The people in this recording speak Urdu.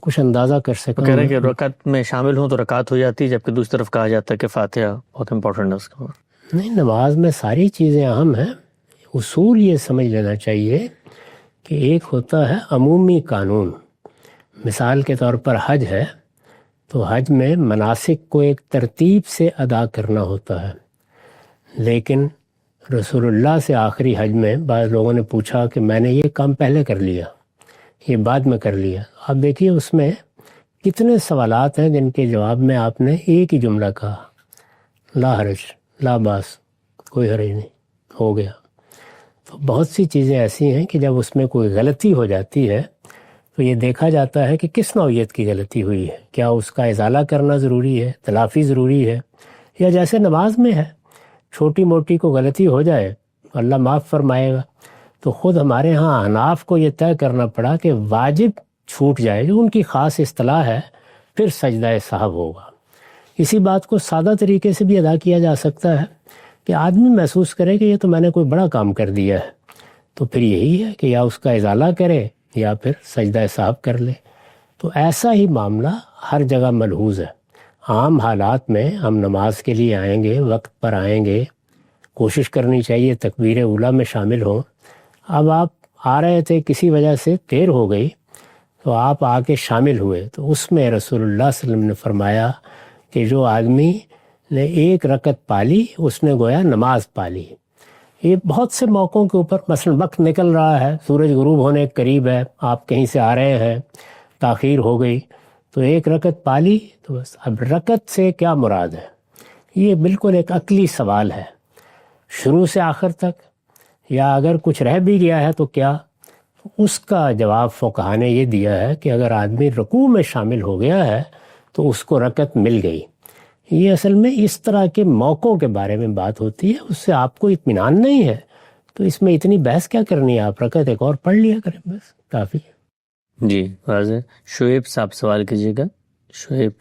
کچھ اندازہ کر سکوں. کہہ رہے ہیں کہ رکعت میں شامل ہوں تو رکعت ہو جاتی ہے، جبکہ دوسری طرف کہا جاتا ہے کہ فاتحہ بہت امپورٹنٹ ہے اس کا. نہیں، نماز میں ساری چیزیں اہم ہیں. اصول یہ سمجھ لینا چاہیے کہ ایک ہوتا ہے عمومی قانون. مثال کے طور پر حج ہے تو حج میں مناسک کو ایک ترتیب سے ادا کرنا ہوتا ہے. لیکن رسول اللہ سے آخری حج میں بعض لوگوں نے پوچھا کہ میں نے یہ کام پہلے کر لیا، یہ بعد میں کر لیا. آپ دیکھیے اس میں کتنے سوالات ہیں جن کے جواب میں آپ نے ایک ہی جملہ کہا، لا حرج، لا باس، کوئی حرج نہیں، ہو گیا. تو بہت سی چیزیں ایسی ہیں کہ جب اس میں کوئی غلطی ہو جاتی ہے تو یہ دیکھا جاتا ہے کہ کس نوعیت کی غلطی ہوئی ہے. کیا اس کا ازالہ کرنا ضروری ہے، تلافی ضروری ہے، یا جیسے نماز میں ہے چھوٹی موٹی کو غلطی ہو جائے اللہ معاف فرمائے گا. تو خود ہمارے ہاں احناف کو یہ طے کرنا پڑا کہ واجب چھوٹ جائے جو ان کی خاص اصطلاح ہے پھر سجدہ سہو ہوگا. اسی بات کو سادہ طریقے سے بھی ادا کیا جا سکتا ہے کہ آدمی محسوس کرے کہ یہ تو میں نے کوئی بڑا کام کر دیا ہے، تو پھر یہی ہے کہ یا اس کا ازالہ کرے یا پھر سجدہ سہو کر لے. تو ایسا ہی معاملہ ہر جگہ ملحوظ ہے. عام حالات میں ہم نماز کے لیے آئیں گے، وقت پر آئیں گے، کوشش کرنی چاہیے تکبیر اولیٰ میں شامل ہوں. اب آپ آ رہے تھے، کسی وجہ سے دیر ہو گئی تو آپ آ کے شامل ہوئے، تو اس میں رسول اللہ صلی اللہ علیہ وسلم نے فرمایا کہ جو آدمی نے ایک رکعت پالی اس نے گویا نماز پالی. یہ بہت سے موقعوں کے اوپر، مثلا وقت نکل رہا ہے، سورج غروب ہونے کے قریب ہے، آپ کہیں سے آ رہے ہیں، تاخیر ہو گئی تو ایک رکعت پالی تو بس. اب رکعت سے کیا مراد ہے؟ یہ بالکل ایک عقلی سوال ہے. شروع سے آخر تک، یا اگر کچھ رہ بھی گیا ہے تو کیا؟ اس کا جواب فقہا نے یہ دیا ہے کہ اگر آدمی رکوع میں شامل ہو گیا ہے تو اس کو رکعت مل گئی. یہ اصل میں اس طرح کے موقعوں کے بارے میں بات ہوتی ہے، اس سے آپ کو اطمینان نہیں ہے تو اس میں اتنی بحث کیا کرنی ہے، آپ رکعت ایک اور پڑھ لیا کریں، بس کافی. جی واضح. شعیب صاحب سوال کیجیے گا. شعیب